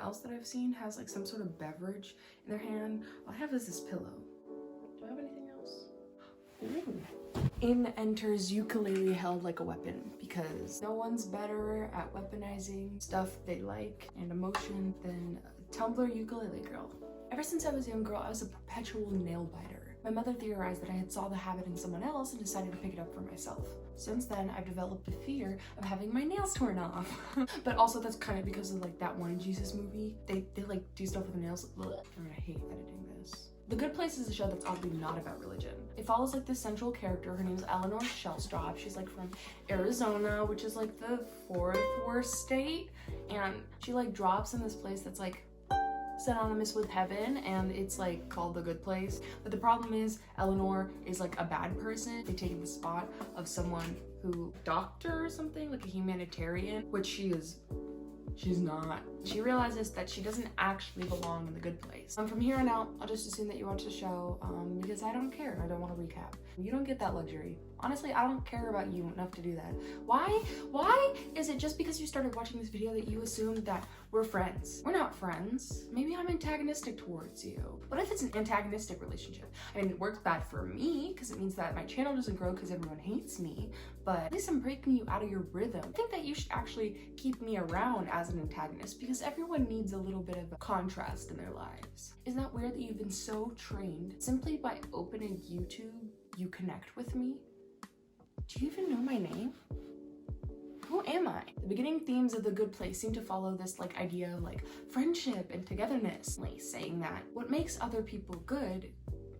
else that I've seen has like some sort of beverage in their hand. All I have is this pillow. Do I have anything else? Ooh. In enters ukulele held like a weapon, because no one's better at weaponizing stuff they like and emotion than a Tumblr ukulele girl. Ever since I was a young girl, I was a perpetual nail biter. My mother theorized that I had saw the habit in someone else and decided to pick it up for myself. Since then, I've developed a fear of having my nails torn off. But also that's kind of because of like that one Jesus movie. They like do stuff with the nails. Ugh. I'm gonna hate editing this. The Good Place is a show that's oddly not about religion. It follows like this central character. Her name is Eleanor Shellstrop. She's like from Arizona, which is like the 4th worst state. And she like drops in this place that's like synonymous with heaven, and it's like called the Good Place. But the problem is Eleanor is like a bad person. They take the spot of someone who, doctor or something, like a humanitarian, which she's not. She realizes that she doesn't actually belong in the Good Place. From here on out, I'll just assume that you watch the show because I don't care. I don't want to recap. You don't get that luxury. Honestly, I don't care about you enough to do that. Why is it just because you started watching this video that you assume that we're friends? We're not friends. Maybe I'm antagonistic towards you. What if it's an antagonistic relationship? I mean, it works bad for me because it means that my channel doesn't grow because everyone hates me, but at least I'm breaking you out of your rhythm. I think that you should actually keep me around as an antagonist because everyone needs a little bit of a contrast in their lives. Isn't that weird that you've been so trained simply by opening YouTube, you connect with me? Do you even know my name? Who am I? The beginning themes of The Good Place seem to follow this like idea of like friendship and togetherness, like saying that what makes other people good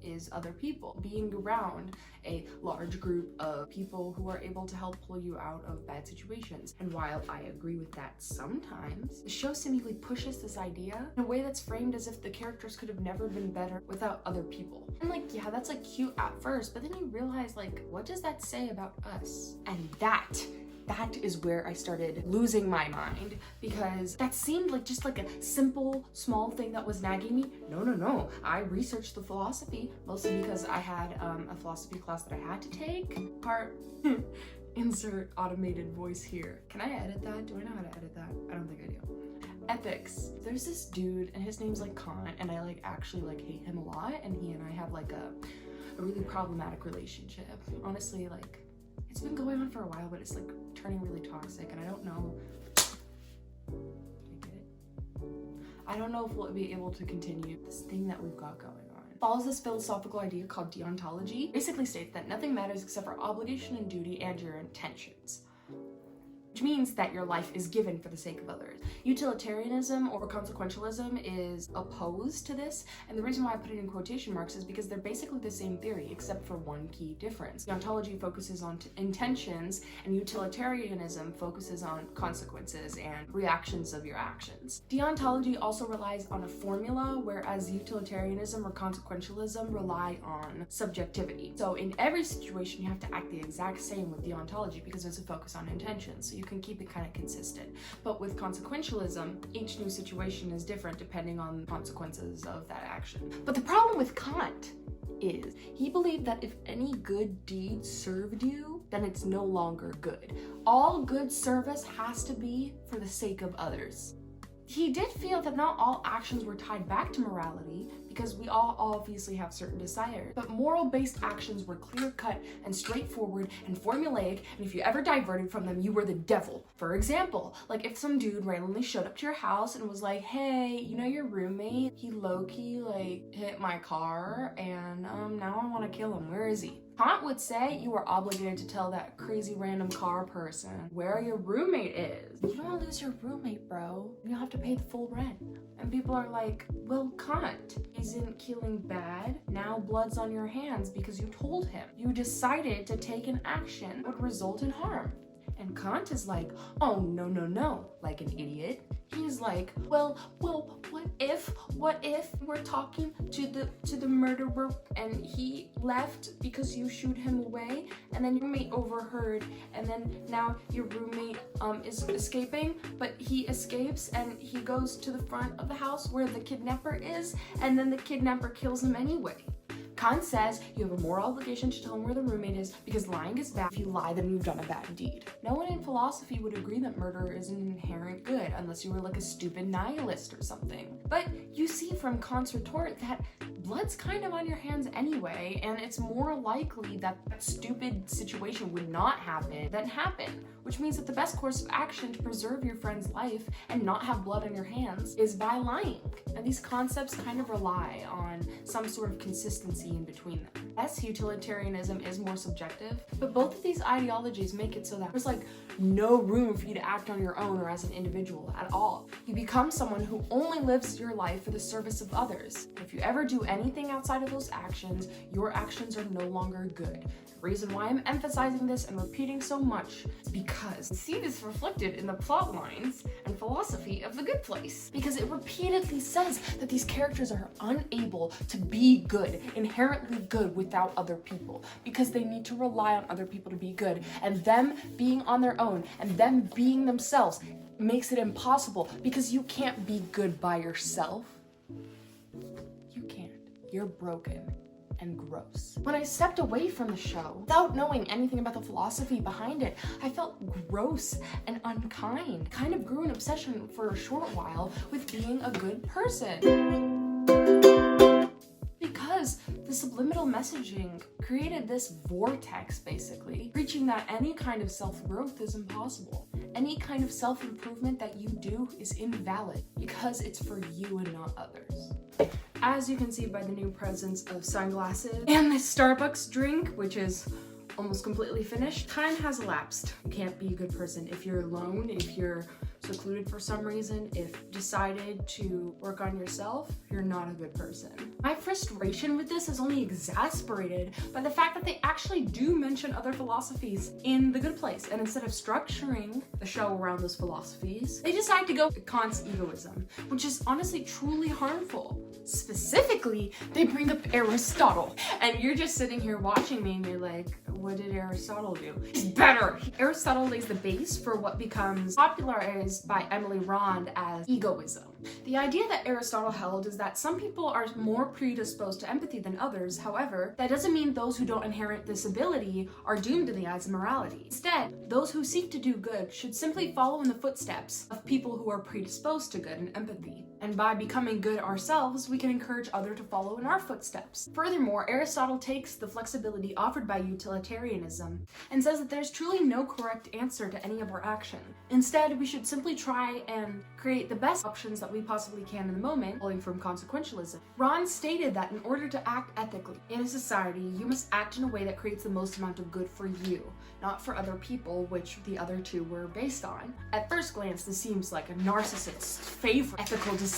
is other people. Being around a large group of people who are able to help pull you out of bad situations. And while I agree with that sometimes, the show seemingly pushes this idea in a way that's framed as if the characters could have never been better without other people. And like, yeah, that's like cute at first, but then you realize like, what does that say about us? And that is where I started losing my mind, because that seemed like just like a simple, small thing that was nagging me. No. I researched the philosophy, mostly because I had a philosophy class that I had to take. Insert automated voice here. Can I edit that? Do I know how to edit that? I don't think I do. Ethics. There's this dude and his name's like Kant, and I like actually like hate him a lot, and he and I have like a really problematic relationship. Honestly, like, it's been going on for a while, but it's like turning really toxic, and I don't know. Did I get it? I don't know if we'll be able to continue this thing that we've got going on. It follows this philosophical idea called deontology. Basically states that nothing matters except for obligation and duty and your intentions, which means that your life is given for the sake of others. Utilitarianism or consequentialism is opposed to this, and the reason why I put it in quotation marks is because they're basically the same theory, except for one key difference. Deontology focuses on intentions, and utilitarianism focuses on consequences and reactions of your actions. Deontology also relies on a formula, whereas utilitarianism or consequentialism rely on subjectivity. So in every situation, you have to act the exact same with deontology because there's a focus on intentions. So you can keep it kind of consistent. But with consequentialism, each new situation is different depending on the consequences of that action. But the problem with Kant is he believed that if any good deed served you, then it's no longer good. All good service has to be for the sake of others. He did feel that not all actions were tied back to morality, because we all obviously have certain desires, but moral-based actions were clear-cut and straightforward and formulaic, and if you ever diverted from them, you were the devil. For example, like if some dude randomly showed up to your house and was like, hey, you know your roommate, he low-key like hit my car and now I want to kill him, where is he? Kant would say you are obligated to tell that crazy random car person where your roommate is. You don't want to lose your roommate, bro. You'll have to pay the full rent. And people are like, well, Kant isn't killing bad. Now blood's on your hands because you told him. You decided to take an action that would result in harm. And Kant is like, oh, no, like an idiot. He's like, well, what if we're talking to the murderer and he left because you shooed him away, and then your roommate overheard, and then now your roommate is escaping, but he escapes and he goes to the front of the house where the kidnapper is, and then the kidnapper kills him anyway. Kant says you have a moral obligation to tell him where the roommate is because lying is bad. If you lie, then you've done a bad deed. No one in philosophy would agree that murder is an inherent good unless you were like a stupid nihilist or something. But you see from Kant's retort that blood's kind of on your hands anyway, and it's more likely that that stupid situation would not happen than happen, which means that the best course of action to preserve your friend's life and not have blood on your hands is by lying. And these concepts kind of rely on some sort of consistency in between them. Yes, utilitarianism is more subjective, but both of these ideologies make it so that there's like no room for you to act on your own or as an individual at all. You become someone who only lives your life for the service of others. If you ever do anything outside of those actions, your actions are no longer good. The reason why I'm emphasizing this and repeating so much is because I see this reflected in the plot lines and philosophy of The Good Place. Because it repeatedly says that these characters are unable to be good, inherently good without other people, because they need to rely on other people to be good, and them being on their own and them being themselves makes it impossible because you can't be good by yourself. You can't. You're broken and gross. When I stepped away from the show, without knowing anything about the philosophy behind it, I felt gross and unkind. Kind of grew an obsession for a short while with being a good person. Because the subliminal messaging created this vortex, basically, preaching that any kind of self-growth is impossible. Any kind of self-improvement that you do is invalid because it's for you and not others. As you can see by the new presence of sunglasses and this Starbucks drink, which is almost completely finished, time has elapsed. You can't be a good person if you're alone, if you're secluded for some reason, if you decided to work on yourself, you're not a good person. My frustration with this is only exasperated by the fact that they actually do mention other philosophies in The Good Place, and instead of structuring the show around those philosophies, they decide to go with Kant's egoism, which is honestly truly harmful. Specifically, they bring up Aristotle, and you're just sitting here watching me and you're like, what did Aristotle do? It's better! Aristotle lays the base for what becomes popularized by Ayn Rand as egoism. The idea that Aristotle held is that some people are more predisposed to empathy than others. However, that doesn't mean those who don't inherit this ability are doomed in the eyes of morality. Instead, those who seek to do good should simply follow in the footsteps of people who are predisposed to good and empathy. And by becoming good ourselves, we can encourage others to follow in our footsteps. Furthermore, Aristotle takes the flexibility offered by utilitarianism and says that there's truly no correct answer to any of our action. Instead, we should simply try and create the best options that we possibly can in the moment, pulling from consequentialism. Rand stated that in order to act ethically in a society, you must act in a way that creates the most amount of good for you, not for other people, which the other two were based on. At first glance, this seems like a narcissist's favorite ethical decision.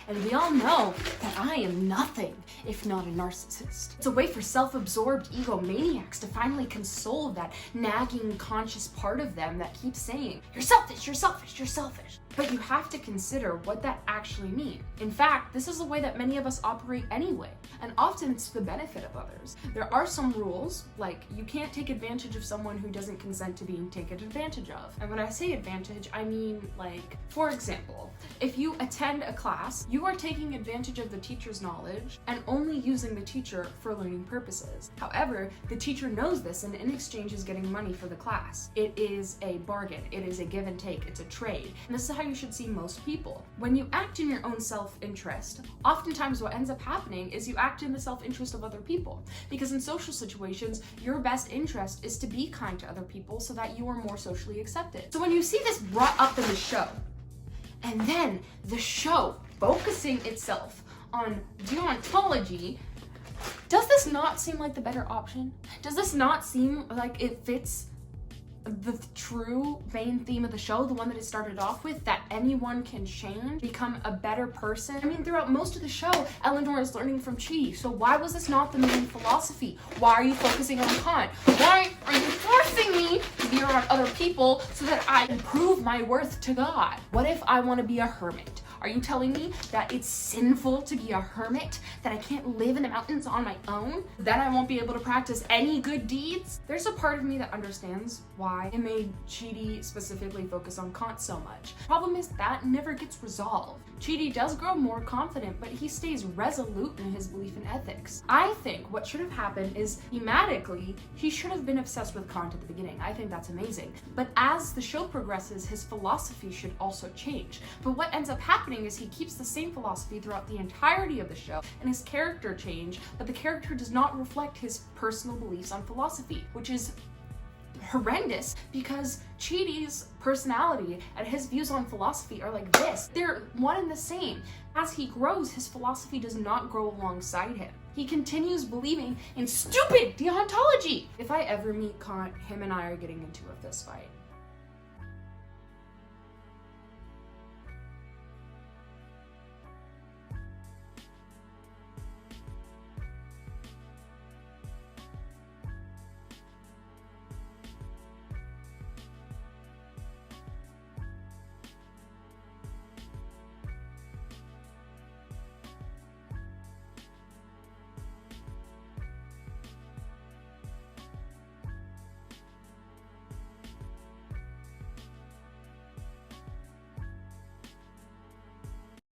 And we all know that I am nothing if not a narcissist. It's a way for self-absorbed egomaniacs to finally console that nagging conscious part of them that keeps saying, you're selfish, you're selfish, you're selfish. But you have to consider what that actually means. In fact, this is the way that many of us operate anyway, and often it's to the benefit of others. There are some rules, like you can't take advantage of someone who doesn't consent to being taken advantage of. And when I say advantage, I mean like, for example, if you attend a class, you are taking advantage of the teacher's knowledge and only using the teacher for learning purposes. However, the teacher knows this and in exchange is getting money for the class. It is a bargain, it is a give and take, it's a trade. And this is how you should see most people. When you act in your own self-interest, oftentimes what ends up happening is you act in the self-interest of other people. Because in social situations, your best interest is to be kind to other people so that you are more socially accepted. So when you see this brought up in the show, and then the show focusing itself on deontology, does this not seem like the better option? Does this not seem like it fits the true main theme of the show, the one that it started off with, that anyone can change, become a better person? I mean, throughout most of the show, Eleanor is learning from Chi, so why was this not the main philosophy? Why are you focusing on Kant? Why are Are you forcing me to be around other people so that I can prove my worth to God? What if I want to be a hermit? Are you telling me that it's sinful to be a hermit? That I can't live in the mountains on my own? Then I won't be able to practice any good deeds? There's a part of me that understands why it made Chidi specifically focus on Kant so much. Problem is that never gets resolved. Chidi does grow more confident, but he stays resolute in his belief in ethics. I think what should have happened is, thematically, he should have been obsessed with Kant at the beginning. I think that's amazing. But as the show progresses, his philosophy should also change. But what ends up happening is he keeps the same philosophy throughout the entirety of the show, and his character change, but the character does not reflect his personal beliefs on philosophy, which is horrendous because Chidi's personality and his views on philosophy are like this. They're one and the same. As he grows, his philosophy does not grow alongside him. He continues believing in stupid deontology. If I ever meet Kant, him and I are getting into a fist fight.